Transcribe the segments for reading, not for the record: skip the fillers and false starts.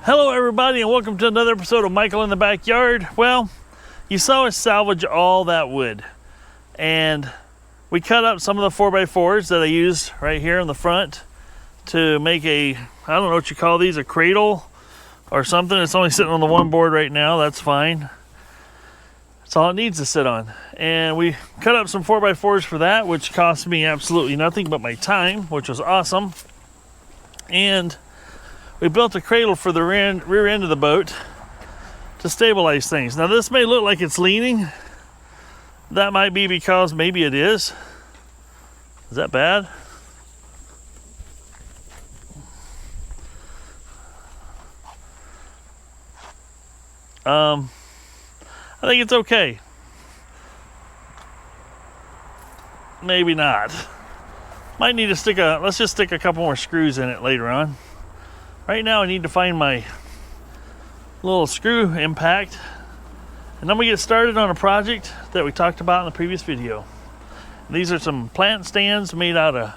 Hello everybody and welcome to another episode of Michael in the Backyard. Well, you saw us salvage all that wood and we cut up some of the 4x4s that I used right here in the front to make I don't know what you call these, a cradle or something. It's only sitting on the one board right now, that's fine. That's all it needs to sit on. And we cut up some 4x4s for that, which cost me absolutely nothing but my time, which was awesome. And we built a cradle for the rear end of the boat to stabilize things. Now this may look like it's leaning. That might be because maybe it is. Is that bad? I think it's okay. Maybe not. Might need to let's just stick a couple more screws in it later on. Right now I need to find my little screw impact, and then we get started on a project that we talked about in the previous video. These are some plant stands made out of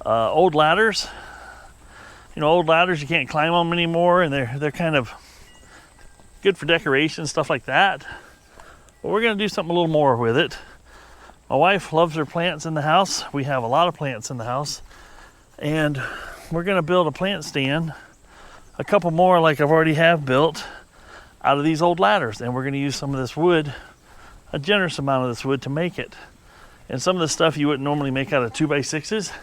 old ladders. You know, old ladders, you can't climb them anymore, and they're kind of good for decoration, stuff like that. But we're going to do something a little more with it. My wife loves her plants in the house. We have a lot of plants in the house, and we're going to build a plant stand, a couple more like I've already have built, out of these old ladders. And we're going to use some of this wood, a generous amount of this wood, to make it. And some of the stuff you wouldn't normally make out of 2x6s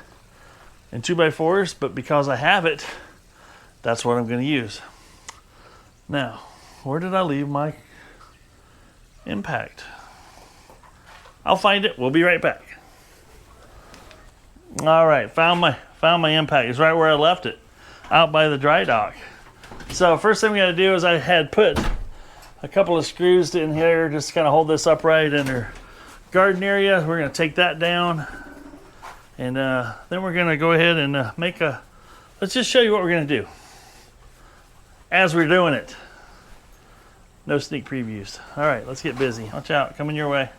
and 2x4s, but because I have it, that's what I'm going to use. Now, where did I leave my impact? I'll find it. We'll be right back. All right, found my impact. It's right where I left it, out by the dry dock. So first thing we got to do is I had put a couple of screws in here just to kind of hold this upright in our garden area. We're going to take that down, and then we're going to go ahead and let's just show you what we're going to do as we're doing it. No sneak previews. All right, let's get busy. Watch out, coming your way.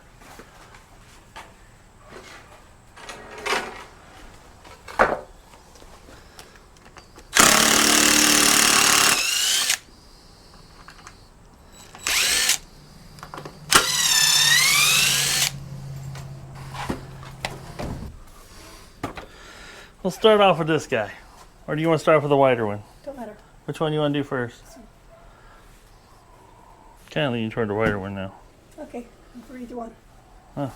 We'll start off with this guy. Or do you want to start with the wider one? Don't matter. Which one do you want to do first? Kind of leaning toward the wider one now. Okay, for either one. Oh,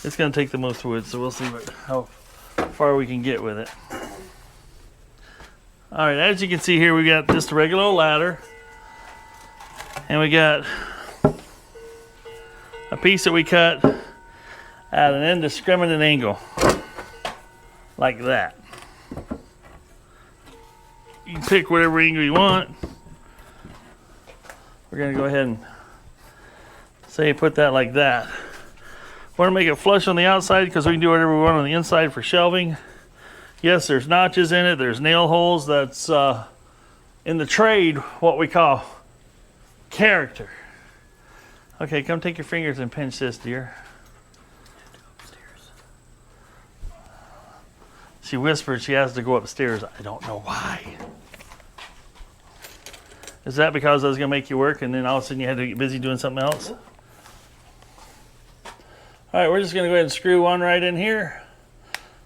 it's going to take the most wood, so we'll see how far we can get with it. All right, as you can see here, we got just a regular old ladder. And we got a piece that we cut at an indiscriminate angle. Like that. You can pick whatever angle you want. We're going to go ahead and say put that like that. We want to make it flush on the outside because we can do whatever we want on the inside for shelving. Yes, there's notches in it. There's nail holes. That's in the trade what we call character. Okay, come take your fingers and pinch this, dear. She whispered she has to go upstairs. I don't know why. Is that because I was going to make you work and then all of a sudden you had to get busy doing something else? All right, we're just going to go ahead and screw one right in here.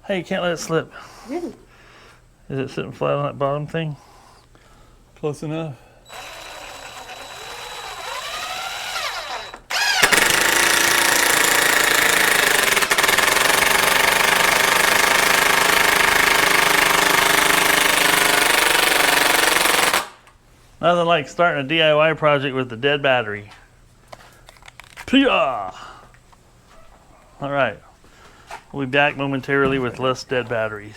Hey, you can't let it slip. Really? Is it sitting flat on that bottom thing? Close enough. Nothing like starting a DIY project with the dead battery. Pia! All right, we'll be back momentarily with less dead batteries.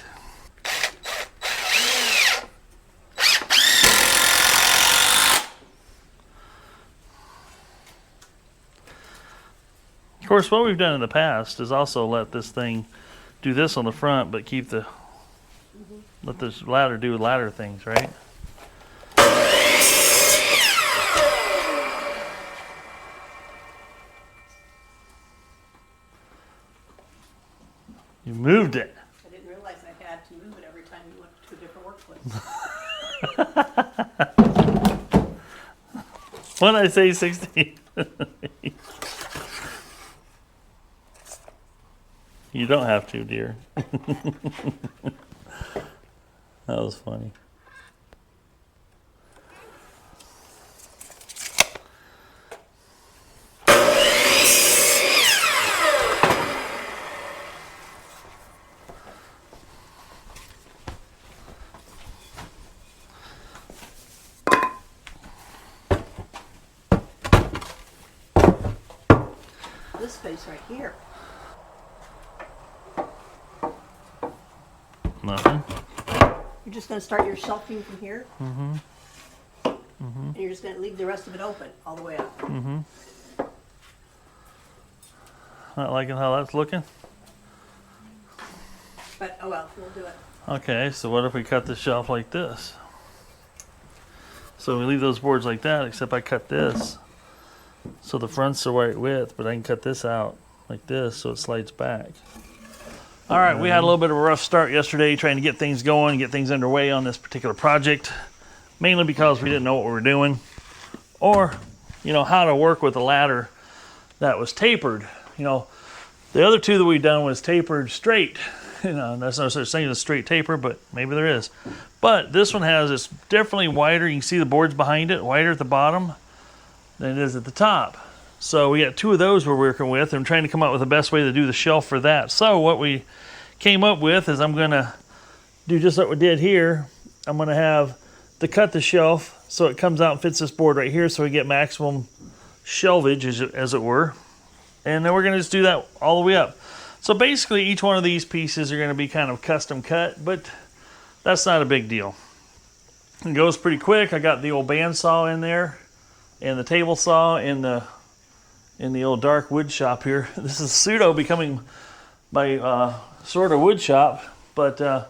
Of course, what we've done in the past is also let this thing do this on the front, but keep let this ladder do ladder things, right? You moved it. I didn't realize I had to move it every time you went to a different workplace. When I say 16. You don't have to, dear. That was funny. This space right here. Nothing. You're just going to start your shelving from here. Mm-hmm. And you're just going to leave the rest of it open all the way up. Mm-hmm. Not liking how that's looking? But, oh well, we'll do it. Okay, so what if we cut the shelf like this? So we leave those boards like that, except I cut this. So the front's the right width, but I can cut this out like this so it slides back. All right, we had a little bit of a rough start yesterday trying to get things going, get things underway on this particular project, mainly because we didn't know what we were doing or, you know, how to work with a ladder that was tapered. You know, the other two that we've done was tapered straight. You know, there's no such thing as a straight taper, but maybe there is. But this one has, it's definitely wider. You can see the boards behind it, wider at the bottom than it is at the top. So we got two of those we're working with and trying to come up with the best way to do the shelf for that. So what we came up with is I'm gonna do just what we did here. I'm gonna have to cut the shelf so it comes out and fits this board right here so we get maximum shelvage as it were. And then we're gonna just do that all the way up. So basically each one of these pieces are gonna be kind of custom cut, but that's not a big deal. It goes pretty quick. I got the old bandsaw in there and the table saw in the old dark wood shop here. This is pseudo becoming my sort of wood shop, but yeah,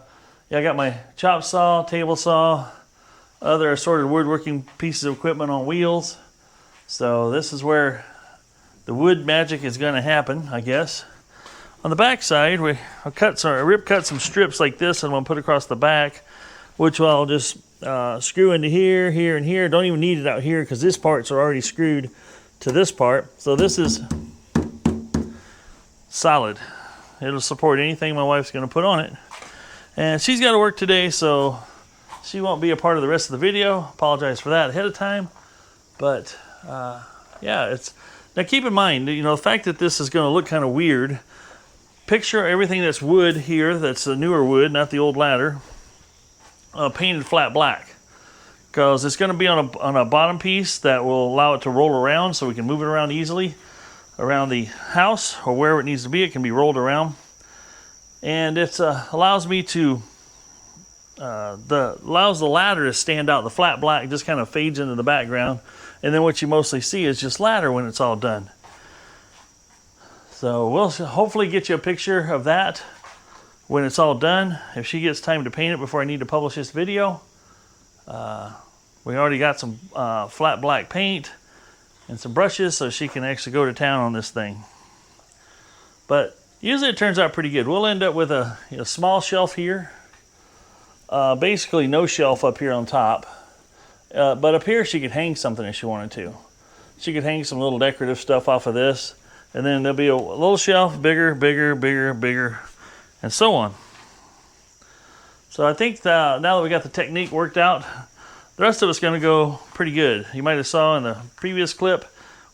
I got my chop saw, table saw, other assorted woodworking pieces of equipment on wheels. So this is where the wood magic is going to happen, I guess. On the back side, I rip cut some strips like this and I'm going to put across the back, which I'll just screw into here, here, and here. Don't even need it out here because this parts are already screwed to this part. So this is solid. It'll support anything my wife's going to put on it. And she's got to work today, so she won't be a part of the rest of the video. Apologize for that ahead of time. But yeah, it's now keep in mind, you know, the fact that this is going to look kind of weird. Picture everything that's wood here, that's the newer wood, not the old ladder, painted flat black. Because it's going to be on a bottom piece that will allow it to roll around so we can move it around easily around the house or wherever it needs to be. It can be rolled around. And it allows me to, allows the ladder to stand out. The flat black just kind of fades into the background. And then what you mostly see is just ladder when it's all done. So we'll hopefully get you a picture of that when it's all done. If she gets time to paint it before I need to publish this video. We already got some flat black paint and some brushes so she can actually go to town on this thing. But usually it turns out pretty good. We'll end up with a small shelf here. Basically no shelf up here on top. But up here she could hang something if she wanted to. She could hang some little decorative stuff off of this. And then there'll be a little shelf, bigger, bigger, bigger, bigger, and so on. So I think now that we got the technique worked out, the rest of it's going to go pretty good. You might have saw in the previous clip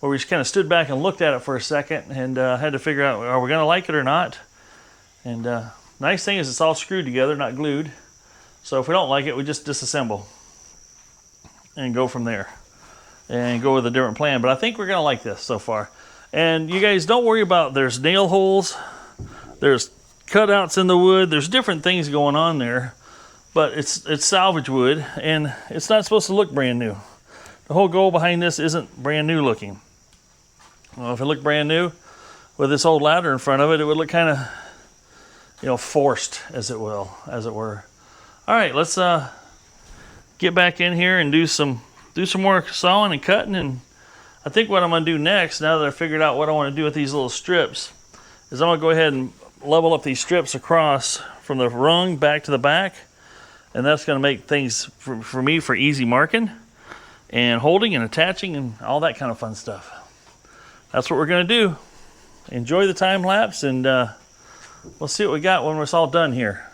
where we just kind of stood back and looked at it for a second and had to figure out, are we going to like it or not? And nice thing is it's all screwed together, not glued. So if we don't like it, we just disassemble and go from there and go with a different plan. But I think we're going to like this so far. And you guys don't worry about, there's nail holes, there's cutouts in the wood, there's different things going on there, but it's salvage wood and it's not supposed to look brand new. The whole goal behind this isn't brand new looking. Well, if it looked brand new with this old ladder in front of it, it would look kind of, you know, forced, as it were. All right, let's get back in here and do some more sawing and cutting. And I think what I'm going to do next, now that I figured out what I want to do with these little strips, is I'm going to go ahead and level up these strips across from the rung back to the back. and that's going to make things for me for easy marking and holding and attaching and all that kind of fun stuff. That's what we're going to do. Enjoy the time lapse, and we'll see what we got when it's all done here.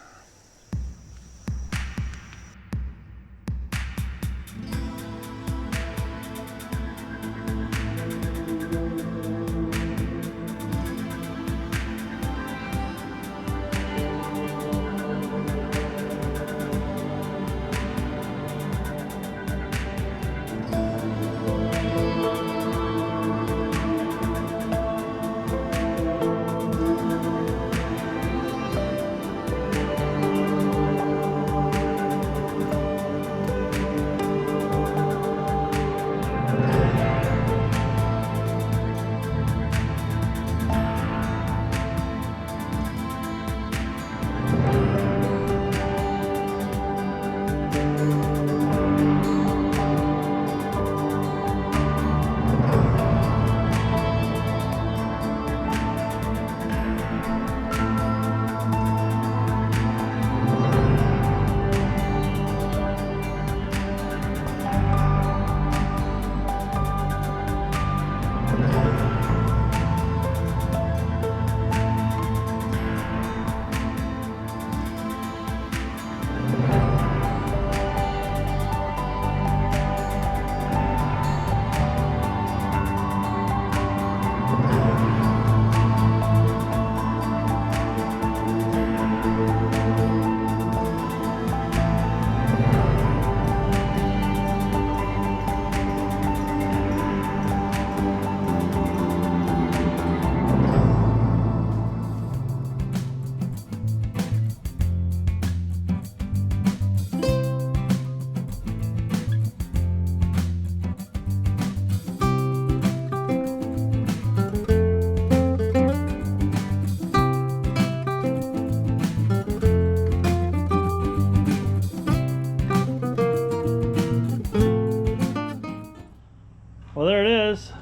Well, there it is.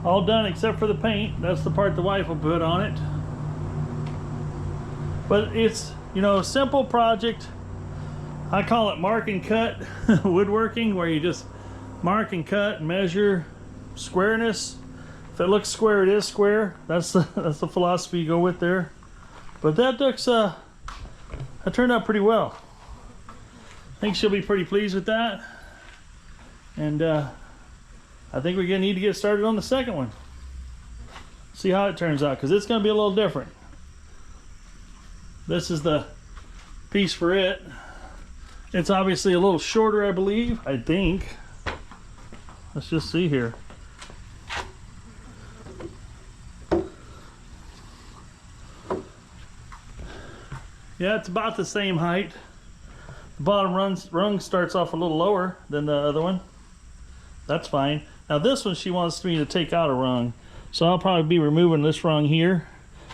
All done except for the paint. That's the part the wife will put on it. But it's, you know, a simple project. I call it mark and cut woodworking, where you just mark and cut and measure squareness. If it looks square, it is square. That's the philosophy you go with there. But that looks that turned out pretty well. I think she'll be pretty pleased with that. And I think we're gonna need to get started on the second one. See how it turns out, because it's gonna be a little different. This is the piece for it. It's obviously a little shorter, I believe. I think. Let's just see here. Yeah, it's about the same height. The bottom rung starts off a little lower than the other one. That's fine. Now this one, she wants me to take out a rung, so I'll probably be removing this rung here,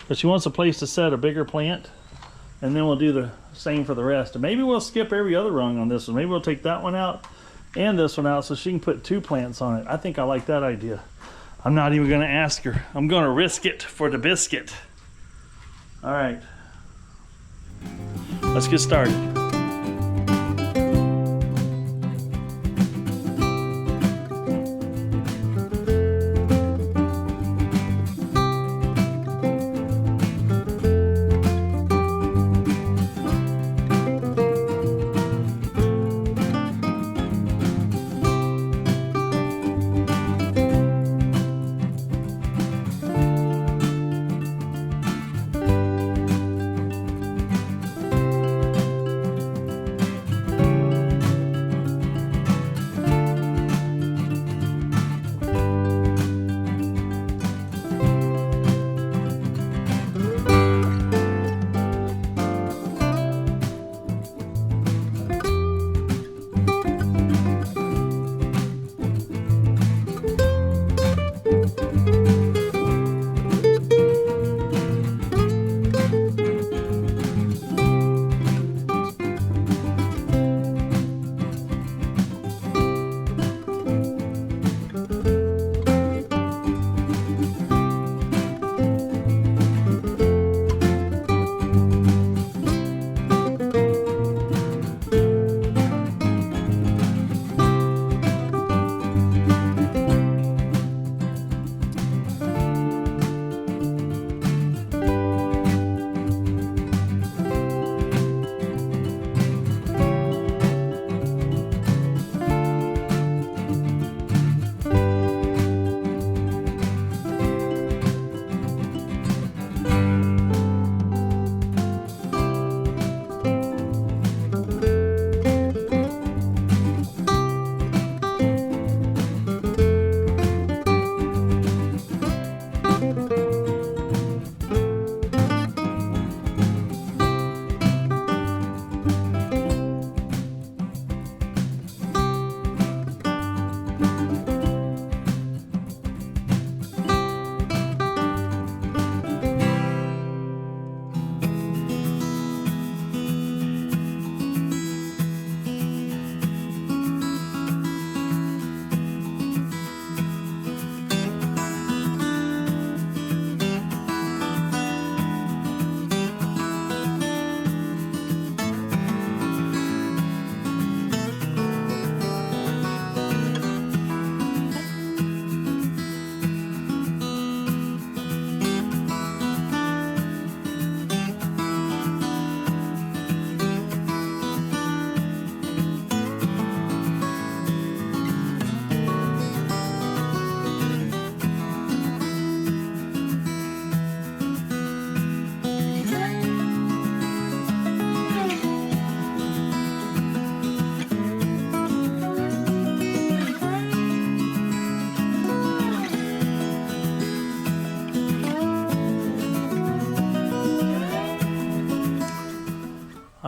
but she wants a place to set a bigger plant, and then we'll do the same for the rest. And maybe we'll skip every other rung on this one. Maybe we'll take that one out and this one out so she can put 2 plants on it. I think I like that idea. I'm not even gonna ask her. I'm gonna risk it for the biscuit. All right, let's get started.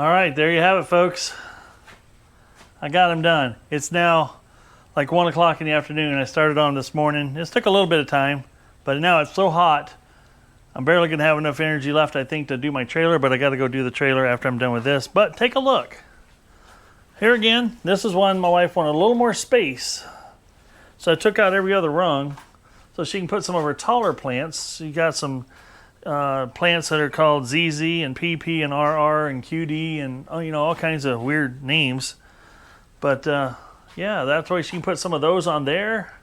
All right, there you have it, folks. I got them done. It's now like 1 o'clock in the afternoon. I started on this morning. This took a little bit of time, but now it's so hot. I'm barely going to have enough energy left, I think, to do my trailer, but I got to go do the trailer after I'm done with this. But take a look. Here again, this is one my wife wanted a little more space. So I took out every other rung so she can put some of her taller plants. You got some plants that are called ZZ and PP and RR and QD and all kinds of weird names. But yeah, that's why she can put some of those on there.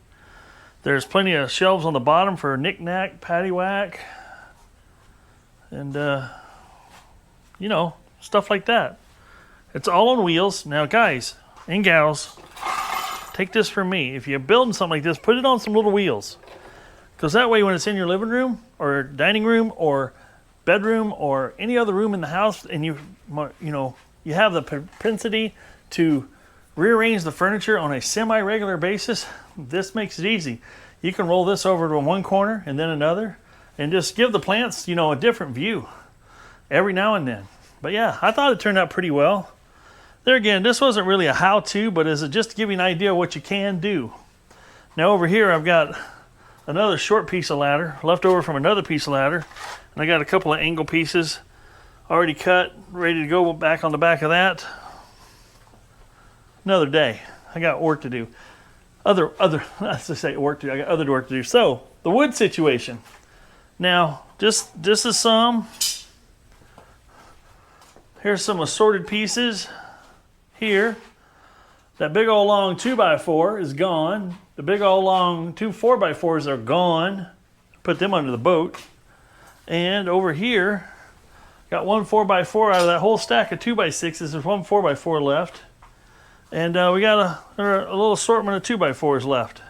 There's plenty of shelves on the bottom for knick-knack, paddywhack, and stuff like that. It's all on wheels. Now, guys and gals, take this from me. If you're building something like this, put it on some little wheels. Because that way when it's in your living room or dining room or bedroom or any other room in the house and you have the propensity to rearrange the furniture on a semi-regular basis, this makes it easy. You can roll this over to one corner and then another and just give the plants, a different view every now and then. But yeah, I thought it turned out pretty well. There again, this wasn't really a how-to, but is it just to give you an idea of what you can do. Now over here, I've got another short piece of ladder left over from another piece of ladder, and I got a couple of angle pieces already cut, ready to go back on the back of that. Another day. I got work to do. I got other work to do. So the wood situation. Now, this is some. Here's some assorted pieces. Here, that big old long 2x4 is gone. The big old long 2 4x4s are gone. Put them under the boat. And over here, got one 4x4 out of that whole stack of 2x6s. There's one 4x4 left. And we got a little assortment of 2x4s left.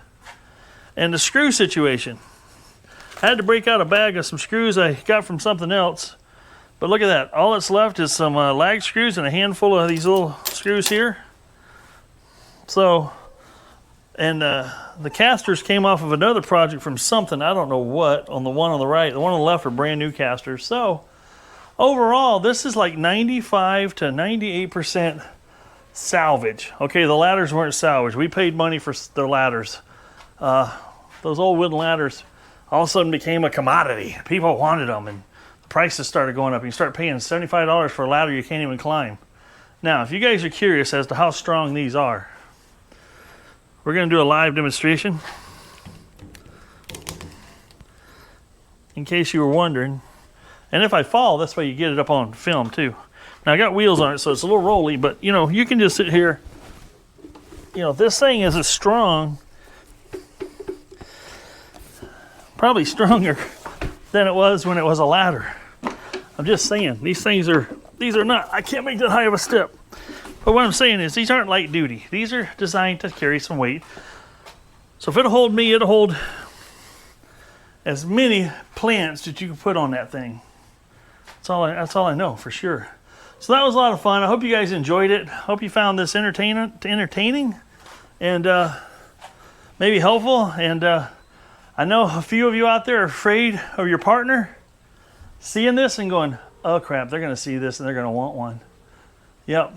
And the screw situation. I had to break out a bag of some screws I got from something else. But look at that. All that's left is some lag screws and a handful of these little screws here. So, and the casters came off of another project from something, I don't know what, on the one on the right. The one on the left are brand new casters. So, overall, this is like 95 to 98% salvage. Okay, the ladders weren't salvage. We paid money for the ladders. Those old wooden ladders all of a sudden became a commodity. People wanted them, and the prices started going up. You start paying $75 for a ladder you can't even climb. Now, if you guys are curious as to how strong these are, we're going to do a live demonstration. In case you were wondering. And if I fall, that's why you get it up on film too. Now I got wheels on it, so it's a little rolly, but you can just sit here. This thing is as strong, probably stronger than it was when it was a ladder. I'm just saying, these are not, I can't make that high of a step. But what I'm saying is these aren't light duty. These are designed to carry some weight. So if it'll hold me, it'll hold as many plants that you can put on that thing. That's all I know for sure. So that was a lot of fun. I hope you guys enjoyed it. Hope you found this entertaining and maybe helpful. And I know a few of you out there are afraid of your partner seeing this and going, oh crap, they're going to see this and they're going to want one. Yep.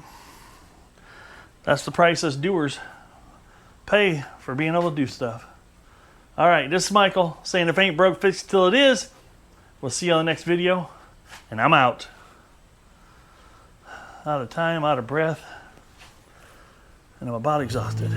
That's the price us doers pay for being able to do stuff. All right, this is Michael saying if it ain't broke, fix it till it is. We'll see you on the next video, and I'm out. Out of time, out of breath, and I'm about exhausted.